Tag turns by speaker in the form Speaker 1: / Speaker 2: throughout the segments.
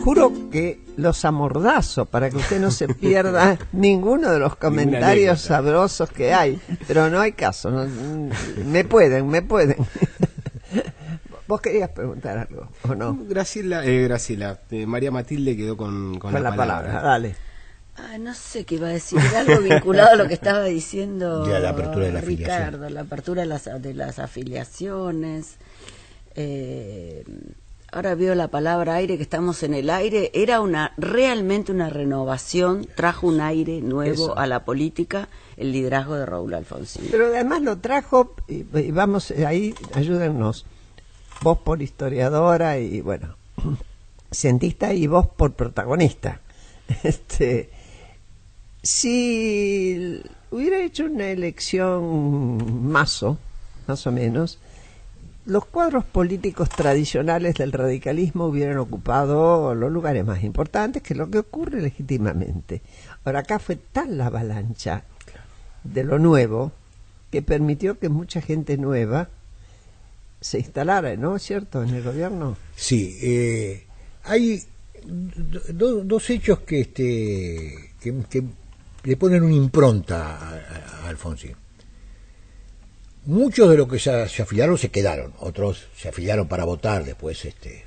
Speaker 1: Juro que los amordazo para que usted no se pierda ninguno de los comentarios sabrosos que hay, pero no hay caso, no, me pueden. ¿Vos querías preguntar algo o no?
Speaker 2: Graciela, María Matilde quedó con la palabra.
Speaker 1: Dale.
Speaker 3: No sé qué iba a decir, era algo vinculado a lo que estaba diciendo
Speaker 4: ya, la apertura de la
Speaker 3: Ricardo, la apertura de las afiliaciones. Ahora veo la palabra aire, que estamos en el aire. Era realmente una renovación, trajo un aire nuevo a la política, el liderazgo de Raúl Alfonsín.
Speaker 1: Pero además lo trajo, y vamos, ahí ayúdennos, vos por historiadora y bueno, cientista, y vos por protagonista. Si hubiera hecho una elección más o menos, los cuadros políticos tradicionales del radicalismo hubieran ocupado los lugares más importantes, que es lo que ocurre legítimamente. Ahora, acá fue tal la avalancha de lo nuevo que permitió que mucha gente nueva se instalara, ¿no es cierto?, en el gobierno.
Speaker 4: Sí, hay dos hechos que le ponen una impronta a Alfonsín. Muchos de los que se afiliaron se quedaron, otros se afiliaron para votar, después
Speaker 1: ese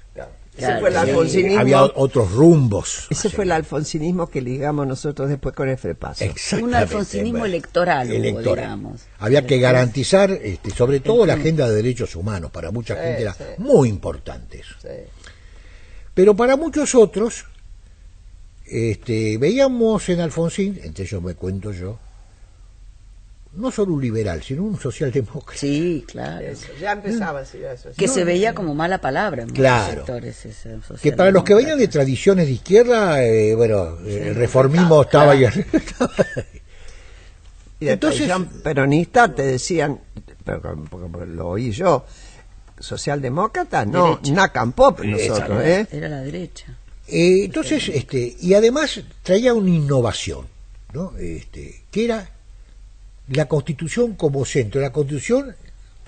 Speaker 1: fue el alfonsinismo.
Speaker 4: Había otros rumbos.
Speaker 1: Ese fue el alfonsinismo que ligamos nosotros después con el FREPASO.
Speaker 3: Un alfonsinismo electoral, digamos.
Speaker 4: Había que garantizar, sobre todo la agenda de derechos humanos, para mucha gente era muy importante eso. Sí. Pero para muchos otros, veíamos en Alfonsín, entre ellos me cuento yo, no solo un liberal, sino un socialdemócrata.
Speaker 3: Sí, claro.
Speaker 1: Eso, ya empezaba así eso.
Speaker 3: Que se veía como mala palabra en muchos sectores.
Speaker 4: Que para los que venían de tradiciones de izquierda, el reformismo estaba ahí.
Speaker 1: Y de entonces peronista te decían, pero porque lo oí yo, socialdemócrata, no, Nacan Pop nosotros,
Speaker 3: Era la derecha.
Speaker 4: Entonces, y además traía una innovación, ¿no? Que era la Constitución como centro, la Constitución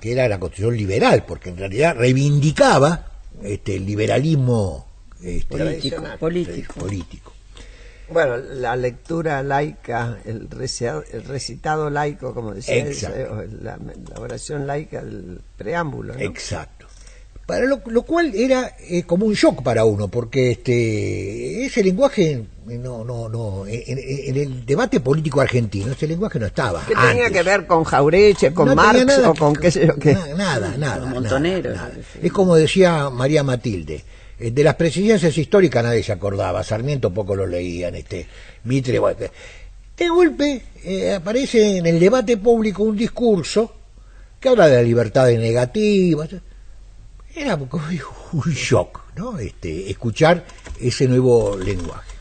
Speaker 4: que era la Constitución liberal, porque en realidad reivindicaba el liberalismo político.
Speaker 1: Bueno, la lectura laica, el recitado laico, como decía, la oración laica, el preámbulo, ¿no?
Speaker 4: Exacto. Para lo cual era como un shock para uno, porque ese lenguaje en el debate político argentino ese lenguaje no estaba.
Speaker 1: ¿Qué tenía que ver con Jaureche, con Marx o con qué sé yo qué?
Speaker 4: Nada.
Speaker 3: Montoneros.
Speaker 4: Es como decía María Matilde, de las presidencias históricas nadie se acordaba, Sarmiento poco lo leían, Mitre, bueno, de golpe aparece en el debate público un discurso que habla de la libertad negativa. Era como un shock, ¿no? Escuchar ese nuevo lenguaje.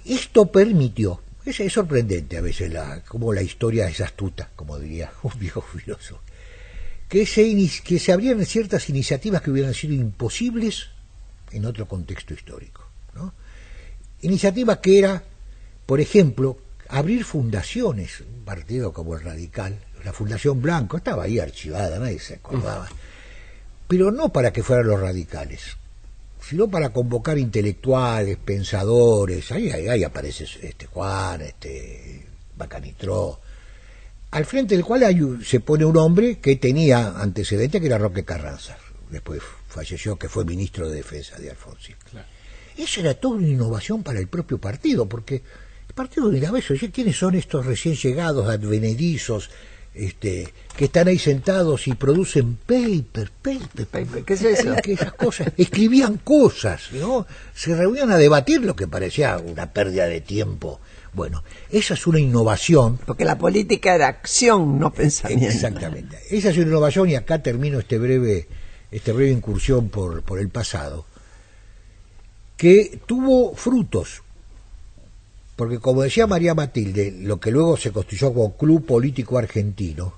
Speaker 4: Esto permitió, es sorprendente a veces como la historia es astuta, como diría un viejo filósofo, que se abrieran ciertas iniciativas que hubieran sido imposibles en otro contexto histórico, ¿no? Iniciativa que era, por ejemplo, abrir fundaciones, un partido como el Radical, la Fundación Blanco, estaba ahí archivada, nadie se acordaba, pero no para que fueran los radicales, sino para convocar intelectuales, pensadores. Ahí aparece Juan, Bacanitró, al frente del cual se pone un hombre que tenía antecedentes, que era Roque Carranza, después falleció, que fue ministro de Defensa de Alfonsín. Claro. Eso era toda una innovación para el propio partido, porque el partido miraba eso, ¿quiénes son estos recién llegados, advenedizos, que están ahí sentados y producen paper?
Speaker 1: ¿Qué es eso?
Speaker 4: Esas cosas, escribían cosas, ¿no? Se reunían a debatir lo que parecía una pérdida de tiempo. Bueno, esa es una innovación.
Speaker 1: Porque la política era acción, no pensamiento.
Speaker 4: Exactamente. Esa es una innovación, y acá termino esta breve incursión por el pasado, que tuvo frutos. Porque, como decía María Matilde, lo que luego se construyó como Club Político Argentino,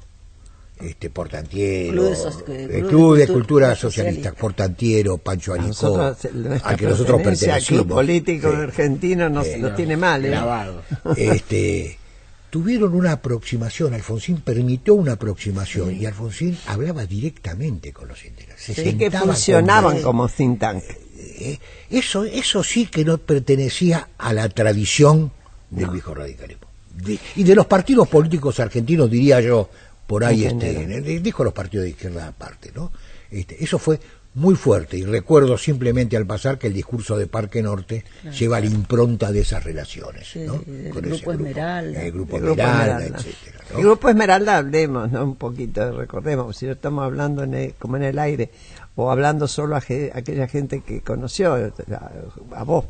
Speaker 4: Portantiero, el Club de Cultura Socialista, Portantiero, Pancho Aricó, al que nosotros pertenecimos.
Speaker 1: El Club Político Argentino nos tiene mal,
Speaker 4: grabado. tuvieron una aproximación, Alfonsín permitió una aproximación y Alfonsín hablaba directamente con los integrantes.
Speaker 1: Sí, que funcionaban
Speaker 4: con
Speaker 1: como think tank.
Speaker 4: Eso sí que no pertenecía a la tradición del viejo radicalismo. Y de los partidos políticos argentinos, diría yo, por ahí, dijo los partidos de izquierda aparte, ¿no? Eso fue muy fuerte, y recuerdo simplemente al pasar que el discurso de Parque Norte lleva la impronta de esas relaciones,
Speaker 3: Sí,
Speaker 4: ¿no?
Speaker 3: el
Speaker 4: Con
Speaker 3: Grupo
Speaker 4: ese
Speaker 3: Esmeralda.
Speaker 4: El Grupo
Speaker 1: El Grupo
Speaker 4: Esmeralda,
Speaker 1: Esmeralda.
Speaker 4: etcétera, ¿no?
Speaker 1: El Grupo Esmeralda, hablemos, ¿no? Un poquito, recordemos, si no estamos hablando como en el aire, o hablando solo a aquella gente que conoció, a vos,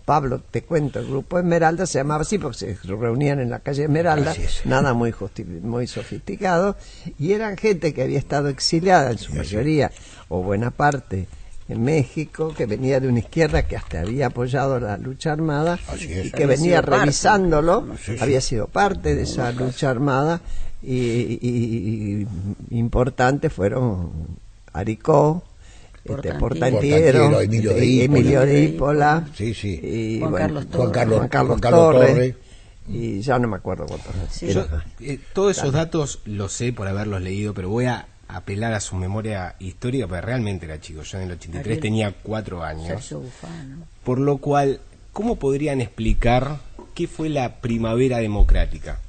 Speaker 1: Pablo, te cuento, el Grupo Esmeralda se llamaba así porque se reunían en la calle Esmeralda,
Speaker 4: Así es.
Speaker 1: nada muy sofisticado, y eran gente que había estado exiliada en su mayoría, o buena parte, en México, que venía de una izquierda que hasta había apoyado la lucha armada
Speaker 4: Así es.
Speaker 1: y que
Speaker 3: Había
Speaker 1: venía
Speaker 3: sido parte,
Speaker 1: revisándolo,
Speaker 4: sí, sí.
Speaker 1: había sido parte de esa lucha armada, y importantes fueron Aricó,
Speaker 3: Portantiero,
Speaker 4: Emilio de
Speaker 1: Dípola,
Speaker 4: Sí, sí.
Speaker 1: y
Speaker 3: Juan Carlos
Speaker 4: Carlos
Speaker 1: Torres,
Speaker 4: Torres.
Speaker 1: y ya no me acuerdo cuántos.
Speaker 3: Sí.
Speaker 2: Yo, todos esos datos los sé por haberlos leído, pero voy a apelar a su memoria histórica, porque realmente era chico. Yo en el 83
Speaker 3: Ariel.
Speaker 2: tenía 4 años.
Speaker 3: Sergio Bufano.
Speaker 2: Por lo cual, ¿cómo podrían explicar qué fue la primavera democrática?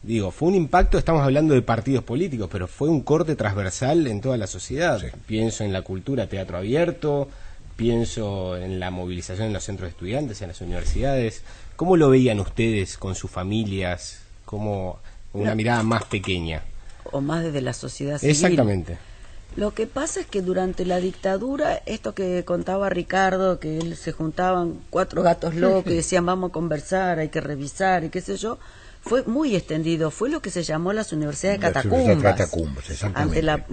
Speaker 2: Digo, fue un impacto, estamos hablando de partidos políticos, pero fue un corte transversal en toda la sociedad.
Speaker 4: Sí.
Speaker 2: Pienso en la cultura, teatro abierto, pienso en la movilización en los centros de estudiantes, en las universidades. ¿Cómo lo veían ustedes con sus familias? ¿Cómo, con una mirada más pequeña?
Speaker 3: O más desde la sociedad civil.
Speaker 2: Exactamente.
Speaker 3: Lo que pasa es que durante la dictadura, esto que contaba Ricardo, que él se juntaban 4 gatos locos y decían vamos a conversar, hay que revisar y qué sé yo, fue muy extendido, fue lo que se llamó las universidades
Speaker 4: Las
Speaker 3: catacumbas.
Speaker 4: catacumbas, exactamente.
Speaker 3: Ante la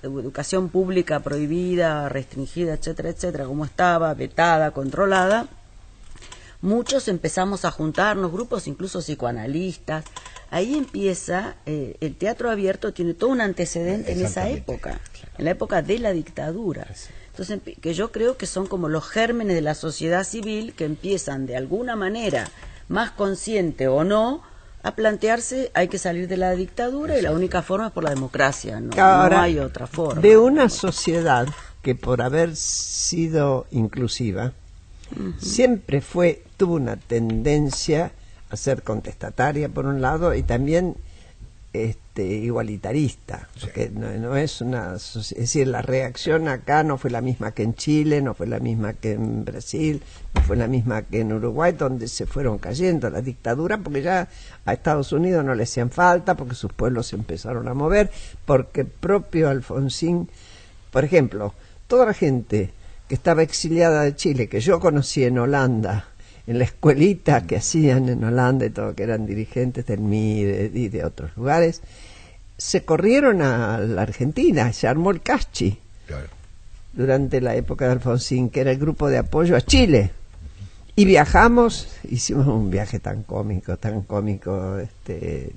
Speaker 3: educación pública prohibida, restringida, etcétera, etcétera, como estaba, vetada, controlada, muchos empezamos a juntarnos, grupos incluso psicoanalistas. Ahí empieza, el teatro abierto tiene todo un antecedente en esa
Speaker 4: Exactamente.
Speaker 3: época, en la época de la dictadura. Entonces, que yo creo que son como los gérmenes de la sociedad civil que empiezan de alguna manera, más consciente o no, a plantearse hay que salir de la dictadura y la única forma es por la democracia, no
Speaker 1: Ahora,
Speaker 3: hay otra forma.
Speaker 1: de una sociedad que por haber sido inclusiva, siempre tuvo una tendencia a ser contestataria por un lado y también igualitarista, porque no es es decir, la reacción acá no fue la misma que en Chile, no fue la misma que en Brasil, no fue la misma que en Uruguay, donde se fueron cayendo la dictadura, porque ya a Estados Unidos no le hacían falta, porque sus pueblos se empezaron a mover, porque propio Alfonsín, por ejemplo, toda la gente que estaba exiliada de Chile, que yo conocí en Holanda, en la escuelita que hacían en Holanda y todo, que eran dirigentes del MIDE y de otros lugares, se corrieron a la Argentina, se armó el Caschi
Speaker 4: Claro.
Speaker 1: durante la época de Alfonsín, que era el grupo de apoyo a Chile. Y viajamos, hicimos un viaje tan cómico,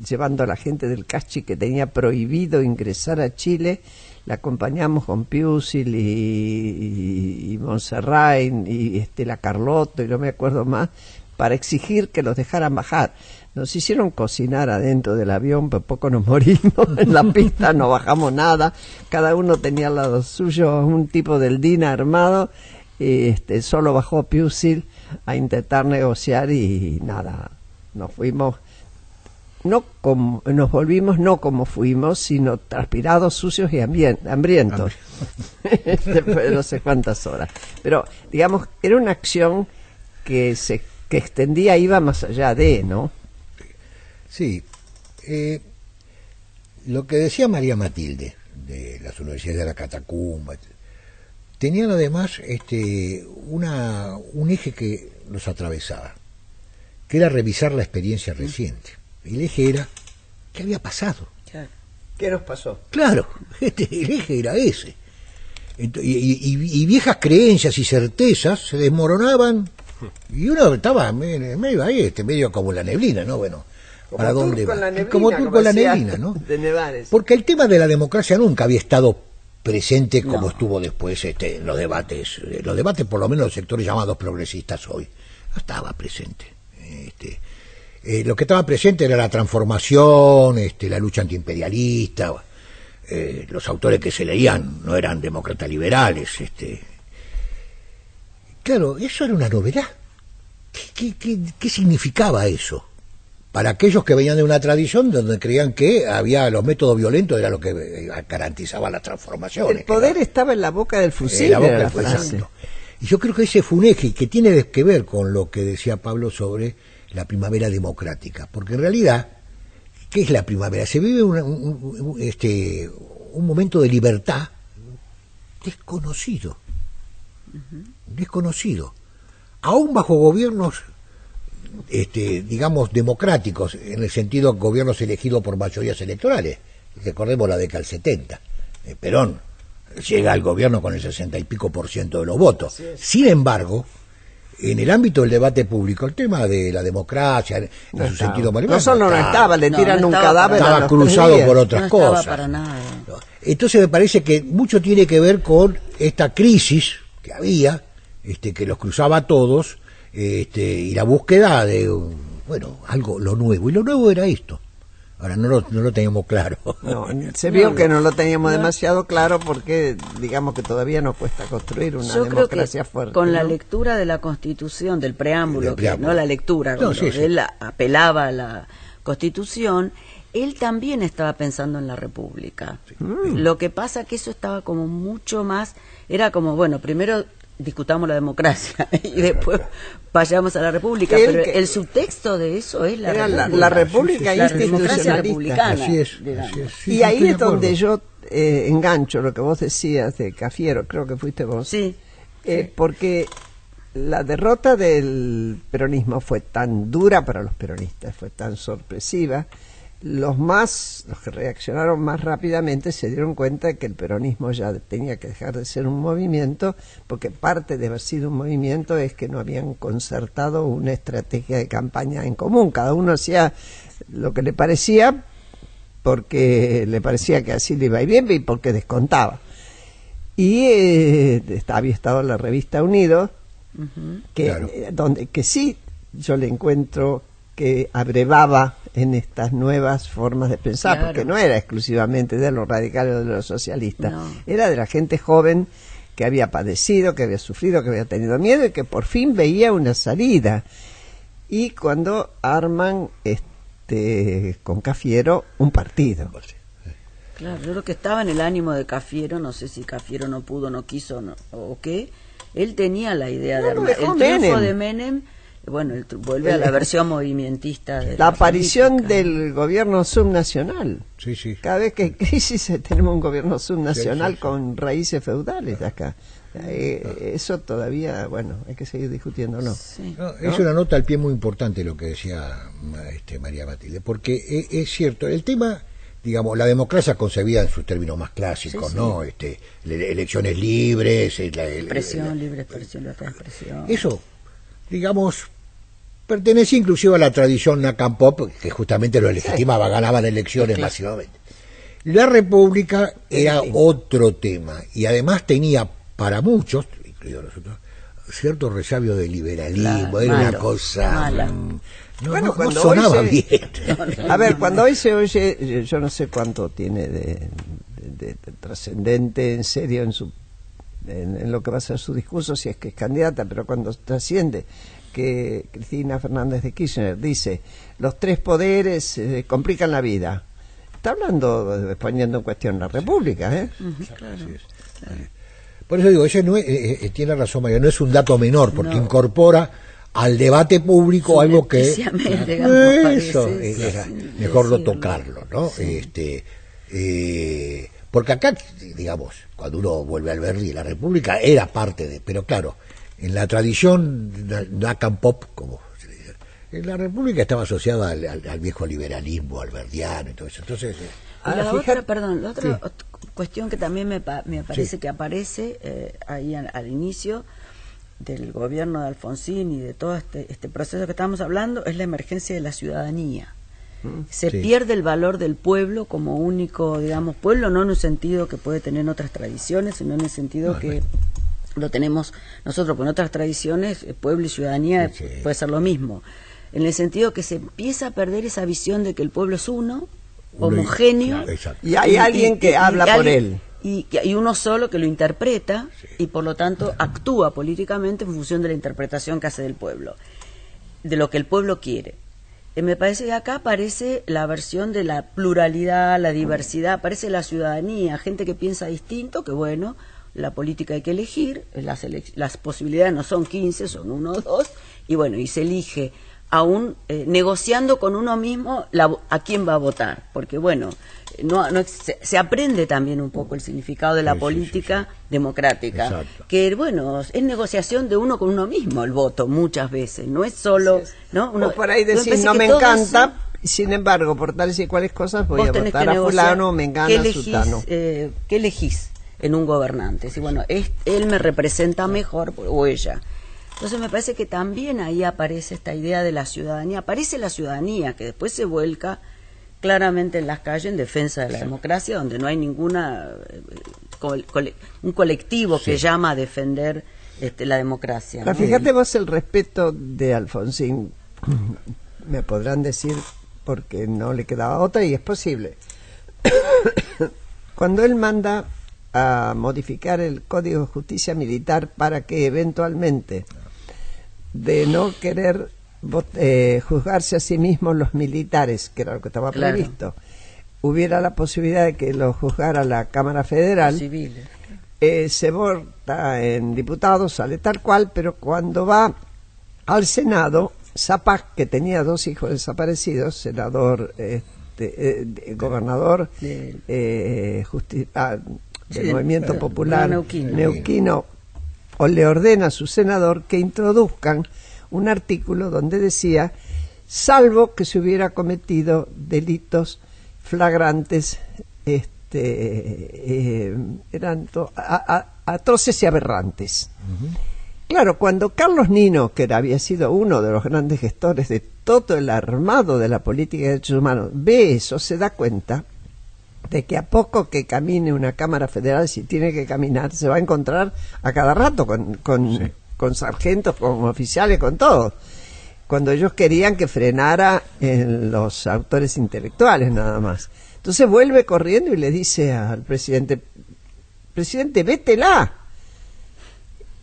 Speaker 1: llevando a la gente del Caschi que tenía prohibido ingresar a Chile. La acompañamos con Piusil y Montserrat y la Carlotto y no me acuerdo más, para exigir que los dejaran bajar. Nos hicieron cocinar adentro del avión, pero poco nos morimos. En la pista no bajamos nada, cada uno tenía al lado suyo un tipo del DINA armado, y solo bajó Piusil a intentar negociar y nada, nos fuimos. Nos volvimos no como fuimos, sino transpirados, sucios y hambrientos. Después de no sé cuántas horas. Pero, digamos, era una acción que extendía, iba más allá de, ¿no?
Speaker 4: Sí. Lo que decía María Matilde, de las universidades de la catacumba, tenían además un eje que los atravesaba, que era revisar la experiencia reciente. El eje era, ¿qué había pasado?
Speaker 3: Claro.
Speaker 1: ¿Qué nos pasó?
Speaker 4: Claro, el eje era ese. Y viejas creencias y certezas se desmoronaban y uno estaba medio ahí, medio como la neblina, ¿no? Bueno, ¿para dónde va? Como turco en la neblina, ¿no?
Speaker 1: De Nevares.
Speaker 4: Porque el tema de la democracia nunca había estado presente como estuvo después en los debates. Los debates, por lo menos los sectores llamados progresistas hoy, no estaba presente. lo que estaba presente era la transformación, la lucha antiimperialista. Los autores que se leían no eran demócratas liberales. Claro, eso era una novedad. ¿Qué significaba eso? Para aquellos que venían de una tradición donde creían que había los métodos violentos, era lo que garantizaba la transformación.
Speaker 1: El poder estaba en la boca del fusil,
Speaker 4: la boca
Speaker 1: era la
Speaker 4: del fusil,
Speaker 1: frase.
Speaker 4: exacto. Y yo creo que ese fue un eje que tiene que ver con lo que decía Pablo sobre la primavera democrática, porque en realidad, ¿qué es la primavera? Se vive un momento de libertad desconocido, desconocido, aún bajo gobiernos, digamos, democráticos, en el sentido de gobiernos elegidos por mayorías electorales. Recordemos la década del 70, Perón llega al gobierno con el 60 y pico % de los votos. Sin embargo, en el ámbito del debate público, el tema de la democracia, en su sentido más
Speaker 1: no solo no estaba, le tiran un cadáver,
Speaker 4: estaba cruzado por otras cosas.
Speaker 3: Para nada.
Speaker 4: Entonces me parece que mucho tiene que ver con esta crisis que había, que los cruzaba a todos, y la búsqueda de, algo, lo nuevo. Y lo nuevo era esto. Ahora no lo teníamos claro.
Speaker 1: No, se vio que no lo teníamos demasiado claro porque digamos que todavía nos cuesta construir una democracia fuerte.
Speaker 3: Con la lectura de la Constitución, del preámbulo, no la lectura, él apelaba a la Constitución, él también estaba pensando en la República. Lo que pasa que eso estaba como mucho más, era como, primero discutamos la democracia y después vayamos a la República, pero el subtexto de eso es la República.
Speaker 1: La República
Speaker 3: la democracia republicana.
Speaker 4: Así es. Sí,
Speaker 1: y ahí es donde yo engancho lo que vos decías de Cafiero, creo que fuiste vos.
Speaker 3: Sí.
Speaker 1: Porque la derrota del peronismo fue tan dura para los peronistas, fue tan sorpresiva. Los que reaccionaron más rápidamente se dieron cuenta de que el peronismo ya tenía que dejar de ser un movimiento, porque parte de haber sido un movimiento es que no habían concertado una estrategia de campaña en común. Cada uno hacía lo que le parecía, porque le parecía que así le iba bien y porque descontaba. Y había estado la revista Unidos, que sí yo le encuentro que abrevaba en estas nuevas formas de pensar, porque no era exclusivamente de los radicales o de los socialistas, era de la gente joven que había padecido, que había sufrido, que había tenido miedo y que por fin veía una salida. Y cuando arman con Cafiero un partido.
Speaker 3: Claro, yo creo que estaba en el ánimo de Cafiero, no sé si Cafiero no pudo, no quiso o qué, él tenía la idea de armar el triunfo de Menem. Bueno, vuelve a la versión movimentista de
Speaker 1: la aparición del gobierno subnacional.
Speaker 4: Sí.
Speaker 1: Cada vez que hay crisis tenemos un gobierno subnacional con raíces feudales acá. Eso todavía, hay que seguir discutiendo, ¿no?
Speaker 3: Sí.
Speaker 4: Es una nota al pie muy importante lo que decía María Matilde, porque es cierto, el tema, digamos, la democracia concebida en sus términos más clásicos, ¿no? Elecciones libres,
Speaker 3: expresión, libre expresión, libertad de expresión.
Speaker 4: Eso, digamos, pertenece inclusive a la tradición Nakam Pop, que justamente lo legitimaba, ganaban elecciones masivamente. La República era otro tema, y además tenía para muchos, incluidos nosotros, cierto resabio de liberalismo, era una cosa... No sonaba bien.
Speaker 1: A ver, cuando hoy se oye, yo no sé cuánto tiene de trascendente en serio en lo que va a ser su discurso, si es que es candidata, pero cuando trasciende que Cristina Fernández de Kirchner dice los tres poderes complican la vida, está hablando, poniendo en cuestión la República,
Speaker 3: Claro.
Speaker 4: Por eso digo, ese no tiene razón María, no es un dato menor, porque incorpora al debate público algo que eso era mejor no tocarlo, ¿no? Porque acá, digamos, cuando uno vuelve al Alberdi, la República era parte de, pero claro, en la tradición Nakam Pop, como se le dice, la República estaba asociada al viejo liberalismo alberdiano y todo eso. Entonces,
Speaker 3: la otra cuestión que también me parece que aparece ahí al inicio del gobierno de Alfonsín y de todo este proceso que estamos hablando es la emergencia de la ciudadanía. Se pierde el valor del pueblo como único, digamos, pueblo, no en un sentido que puede tener otras tradiciones, sino en el sentido que lo tenemos nosotros, con otras tradiciones, pueblo y ciudadanía puede ser lo mismo. en el sentido que se empieza a perder esa visión de que el pueblo es uno, homogéneo,
Speaker 4: Exacto.
Speaker 1: Y hay alguien que habla por él.
Speaker 3: Y uno solo que lo interpreta y por lo tanto actúa políticamente en función de la interpretación que hace del pueblo, de lo que el pueblo quiere. Me parece que acá aparece la versión de la pluralidad, la diversidad, aparece la ciudadanía, gente que piensa distinto, que bueno, la política hay que elegir, las posibilidades no son 15, son 1 o 2, y bueno, y se elige aún negociando con uno mismo a quién va a votar, porque bueno, se aprende también un poco el significado de la política democrática. Exacto. Que bueno, es negociación de uno con uno mismo el voto muchas veces, no es solo, ¿no?
Speaker 1: O por ahí decir, no me encanta, sin embargo, por tales y cuales cosas voy a votar a fulano, me encanta a sutano.
Speaker 3: ¿Qué elegís en un gobernante? Si bueno, él me representa mejor o ella. Entonces me parece que también ahí aparece esta idea de la ciudadanía, aparece la ciudadanía que después se vuelca claramente en las calles en defensa de la democracia, donde no hay ninguna un colectivo que llama a defender la democracia, ¿no?
Speaker 1: Fíjate vos el respeto de Alfonsín, me podrán decir porque no le quedaba otra y es posible. Cuando él manda a modificar el Código de Justicia Militar para que eventualmente, de no querer juzgarse a sí mismos los militares, que era lo que estaba previsto, hubiera la posibilidad de que lo juzgara la Cámara Federal, se vota en diputados, sale tal cual, pero cuando va al Senado, Zapac, que tenía 2 hijos desaparecidos, senador, gobernador del Movimiento Popular neuquino, o le ordena a su senador que introduzcan un artículo donde decía, salvo que se hubiera cometido delitos flagrantes, eran atroces y aberrantes. Claro, cuando Carlos Nino, que había sido uno de los grandes gestores de todo el armado de la política de derechos humanos, ve eso, se da cuenta de que a poco que camine una Cámara Federal, si tiene que caminar, se va a encontrar a cada rato con sargentos, con oficiales, con todo. Cuando ellos querían que frenara en los autores intelectuales nada más. Entonces vuelve corriendo y le dice al presidente, vétela.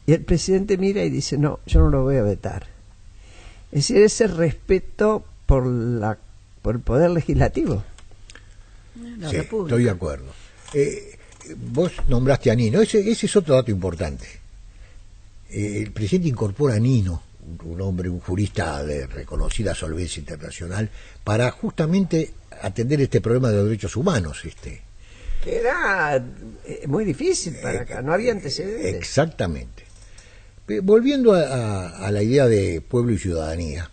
Speaker 1: Y el presidente mira y dice, no, yo no lo voy a vetar. Es decir, ese respeto por el poder legislativo.
Speaker 4: Sí, estoy de acuerdo. Vos nombraste a Nino, ese es otro dato importante. El presidente incorpora a Nino, un hombre, un jurista de reconocida solvencia internacional, para justamente atender este problema de los derechos humanos.
Speaker 1: Que era muy difícil para acá, no había antecedentes.
Speaker 4: Exactamente. Volviendo a la idea de pueblo y ciudadanía,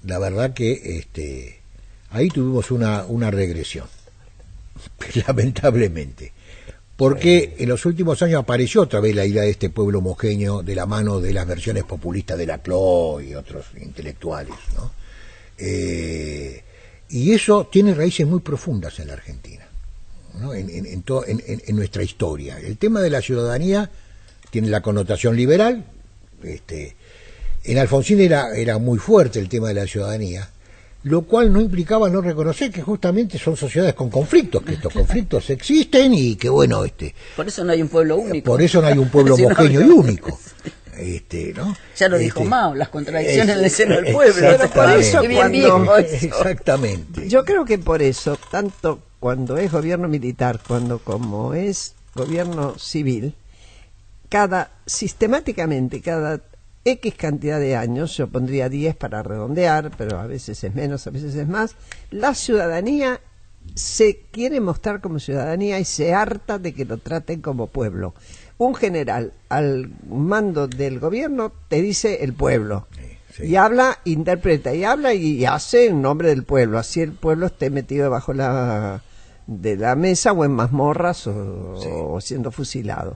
Speaker 4: la verdad que ahí tuvimos una regresión, lamentablemente, porque en los últimos años apareció otra vez la idea de este pueblo homogéneo de la mano de las versiones populistas de Laclau y otros intelectuales, ¿no? Y eso tiene raíces muy profundas en la Argentina, ¿no? En nuestra historia. El tema de la ciudadanía tiene la connotación liberal. En Alfonsín era muy fuerte el tema de la ciudadanía, lo cual no implicaba no reconocer que justamente son sociedades con conflictos, que estos conflictos existen y que bueno,
Speaker 3: por eso no hay un pueblo único.
Speaker 4: Por eso no hay un pueblo homogéneo y único. ¿No?
Speaker 3: Ya lo dijo Mao, las contradicciones en el seno del pueblo.
Speaker 1: Pero por eso
Speaker 4: exactamente.
Speaker 1: Yo creo que por eso, tanto cuando es gobierno militar, como es gobierno civil, sistemáticamente, cada X cantidad de años, yo pondría 10 para redondear, pero a veces es menos, a veces es más, la ciudadanía se quiere mostrar como ciudadanía y se harta de que lo traten como pueblo. Un general al mando del gobierno te dice el pueblo, y habla, interpreta, y habla y hace en nombre del pueblo, así el pueblo esté metido debajo de la mesa o en mazmorras o siendo fusilado.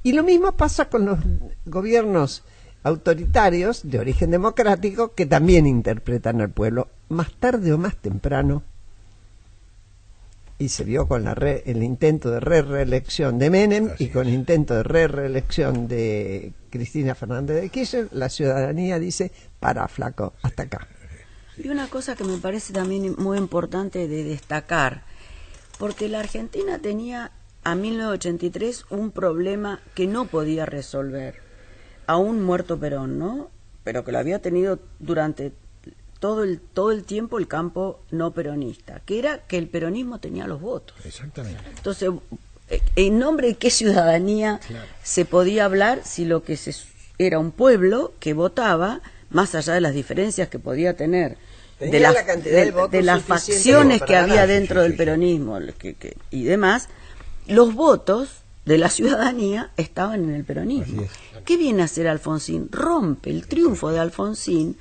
Speaker 1: Y lo mismo pasa con los gobiernos autoritarios de origen democrático que también interpretan al pueblo, más tarde o más temprano, y se vio con el intento de reelección de Menem y con el intento de reelección de Cristina Fernández de Kirchner, la ciudadanía dice, para flaco, hasta acá.
Speaker 3: Y una cosa que me parece también muy importante de destacar, porque la Argentina tenía a 1983 un problema que no podía resolver, aún muerto Perón, ¿no? Pero que lo había tenido durante todo el tiempo el campo no peronista, que era que el peronismo tenía los votos.
Speaker 4: Exactamente.
Speaker 3: Entonces, ¿en nombre de qué ciudadanía se podía hablar si lo que era un pueblo que votaba, más allá de las diferencias que podía tener de las,
Speaker 1: la cantidad de votos
Speaker 3: de las
Speaker 1: suficiente
Speaker 3: facciones
Speaker 1: como
Speaker 3: que
Speaker 1: para
Speaker 3: había
Speaker 1: ganar?
Speaker 3: dentro del peronismo y demás, los votos de la ciudadanía estaban en el peronismo. ¿Qué viene a hacer Alfonsín? Rompe el triunfo de Alfonsín,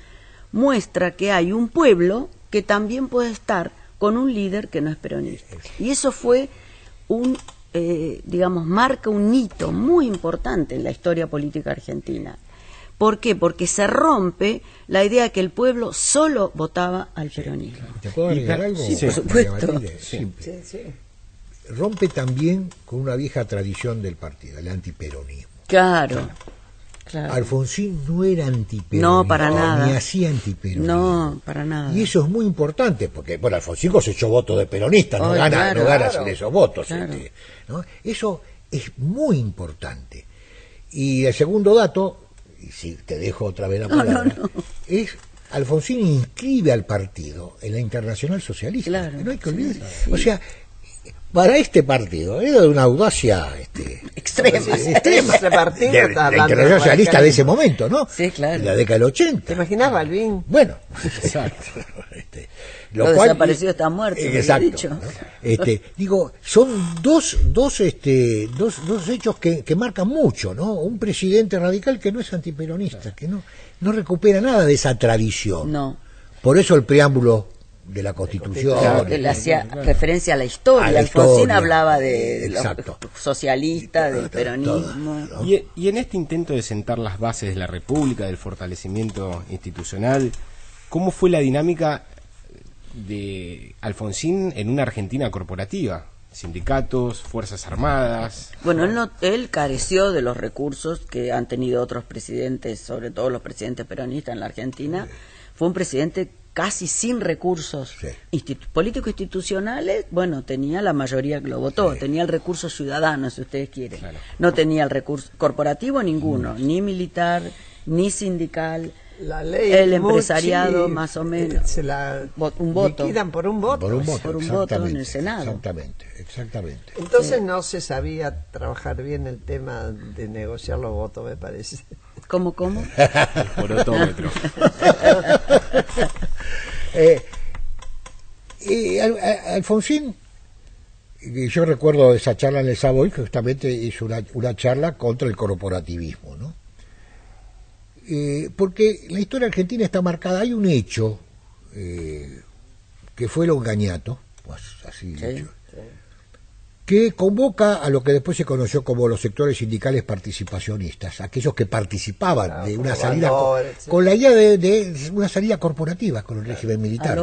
Speaker 3: muestra que hay un pueblo que también puede estar con un líder que no es peronista. Y eso fue digamos, marca un hito muy importante en la historia política argentina. ¿Por qué? Porque se rompe la idea de que el pueblo solo votaba al peronismo.
Speaker 4: ¿Te puedo agregar algo?
Speaker 3: Sí, por supuesto.
Speaker 4: Matilde? Simple.
Speaker 1: Sí, sí.
Speaker 4: Rompe también con una vieja tradición del partido, el antiperonismo.
Speaker 3: Claro.
Speaker 4: Alfonsín no era antiperonista.
Speaker 3: No, para nada.
Speaker 4: Ni hacía antiperonismo.
Speaker 3: No, para nada.
Speaker 4: Y eso es muy importante, porque bueno, Alfonsín cosechó votos de peronistas, no gana sin esos votos.
Speaker 3: Claro.
Speaker 4: ¿No? Eso es muy importante. Y el segundo dato, y si te dejo otra vez la palabra, es Alfonsín inscribe al partido en la Internacional Socialista.
Speaker 3: Claro,
Speaker 4: No hay que olvidar.
Speaker 3: sí.
Speaker 4: O sea, para este partido era de una audacia
Speaker 3: extrema.
Speaker 1: Ese partido
Speaker 4: de
Speaker 1: está
Speaker 4: la
Speaker 1: hablando
Speaker 4: Internacional Socialista de
Speaker 1: radicalismo.
Speaker 4: ese momento, ¿no?
Speaker 3: Sí, claro.
Speaker 4: De la década del 80.
Speaker 1: ¿Te imaginas, Balbín?
Speaker 4: Bueno,
Speaker 2: Exacto.
Speaker 3: Lo
Speaker 4: cual-
Speaker 3: desaparecido está muerto, me
Speaker 4: exacto,
Speaker 3: había dicho.
Speaker 4: ¿no? Digo, son dos hechos que marcan mucho, ¿no? Un presidente radical que no es antiperonista, que no recupera nada de esa tradición.
Speaker 3: No.
Speaker 4: Por eso el preámbulo de la Constitución.
Speaker 3: Claro, él hacía referencia a la historia.
Speaker 4: A la
Speaker 3: Alfonsín
Speaker 4: historia.
Speaker 3: hablaba de los
Speaker 4: Exacto.
Speaker 3: socialistas, del peronismo.
Speaker 4: Todo, ¿no?
Speaker 2: Y en este intento de sentar las bases de la República, del fortalecimiento institucional, ¿cómo fue la dinámica de Alfonsín en una Argentina corporativa? Sindicatos, Fuerzas Armadas.
Speaker 3: Bueno, él careció de los recursos que han tenido otros presidentes, sobre todo los presidentes peronistas en la Argentina. Fue un presidente casi sin recursos políticos institucionales. Bueno, tenía la mayoría que lo votó, tenía el recurso ciudadano, si ustedes quieren.
Speaker 2: Claro.
Speaker 3: No tenía el recurso corporativo ninguno, ni militar, ni sindical.
Speaker 1: La ley
Speaker 3: El
Speaker 1: Mucci,
Speaker 3: empresariado, más o menos.
Speaker 1: se la
Speaker 3: Un voto.
Speaker 1: liquidan por un voto.
Speaker 4: Por un voto,
Speaker 3: Por un voto en el
Speaker 4: exactamente,
Speaker 3: Senado.
Speaker 4: Exactamente.
Speaker 1: Entonces no se sabía trabajar bien el tema de negociar los votos, me parece.
Speaker 3: ¿Cómo?
Speaker 2: Por otómetro.
Speaker 4: Alfonsín, yo recuerdo esa charla en el Savoy, que justamente hizo una charla contra el corporativismo, ¿no? Porque la historia argentina está marcada, hay un hecho que fue el Ongañato, pues así dicho, que convoca a lo que después se conoció como los sectores sindicales participacionistas, aquellos que participaban de una salida con la idea de una salida corporativa con el régimen militar.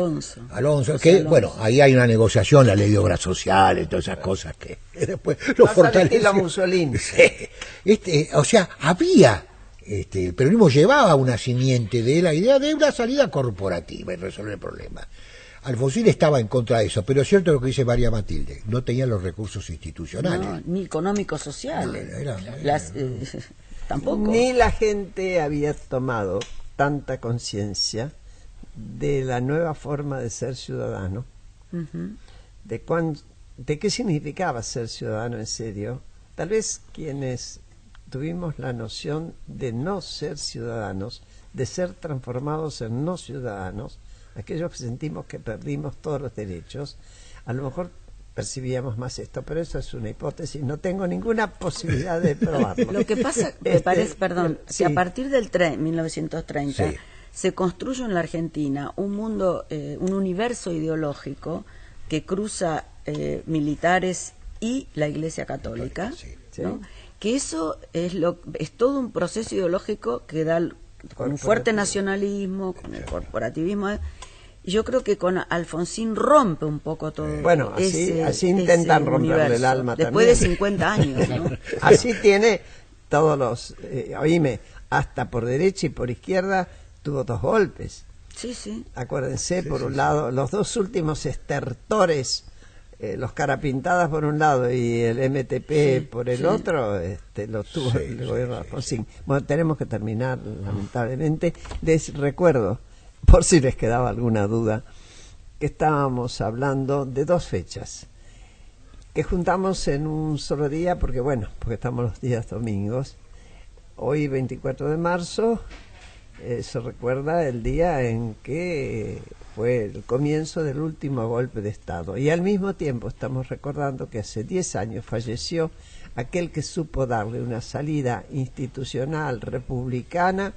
Speaker 4: Alonso, que bueno, ahí hay una negociación, la ley de obras sociales, todas esas cosas que después lo fortaleció.
Speaker 1: Mussolini.
Speaker 4: Sí. O sea, había el peronismo llevaba una simiente de la idea de una salida corporativa y resolver el problema. Alfonsín estaba en contra de eso, pero es cierto lo que dice María Matilde, no tenía los recursos institucionales.
Speaker 3: No, ni económicos sociales. Tampoco.
Speaker 1: Ni la gente había tomado tanta conciencia de la nueva forma de ser ciudadano, de qué significaba ser ciudadano en serio. Tal vez quienes tuvimos la noción de no ser ciudadanos, de ser transformados en no ciudadanos, aquellos que sentimos que perdimos todos los derechos, a lo mejor percibíamos más esto, pero eso es una hipótesis, no tengo ninguna posibilidad de probarlo.
Speaker 3: Lo que pasa, me parece, perdón, que a partir del 1930 se construye en la Argentina un mundo, un universo ideológico que cruza militares y la Iglesia Católica, ¿no? Que eso es todo un proceso ideológico que da con un fuerte nacionalismo, con el corporativismo. Y yo creo que con Alfonsín rompe un poco todo.
Speaker 1: Bueno, así intentan romperle el alma
Speaker 3: después
Speaker 1: también.
Speaker 3: de 50 años, ¿no?
Speaker 1: Así tiene todos los... oíme, hasta por derecha y por izquierda tuvo 2 golpes.
Speaker 3: Sí, sí.
Speaker 1: Acuérdense, por un lado, los dos últimos estertores, los Carapintadas por un lado y el MTP por el otro, lo tuvo el gobierno de Alfonsín. Bueno, tenemos que terminar, lamentablemente. Les recuerdo, por si les quedaba alguna duda, que estábamos hablando de 2 fechas que juntamos en un solo día, porque estamos los días domingos. Hoy, 24 de marzo, se recuerda el día en que fue el comienzo del último golpe de Estado. Y al mismo tiempo estamos recordando que hace 10 años falleció aquel que supo darle una salida institucional republicana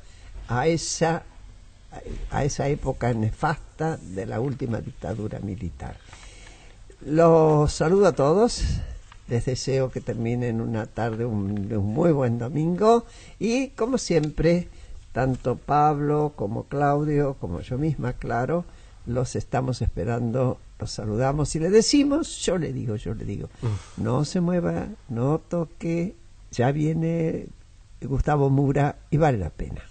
Speaker 1: a esa época nefasta de la última dictadura militar. Los saludo a todos, les deseo que terminen una tarde, un muy buen domingo, y como siempre, tanto Pablo como Claudio, como yo misma, claro, los estamos esperando, los saludamos y le decimos, yo le digo, no se mueva, no toque, ya viene Gustavo Mura y vale la pena.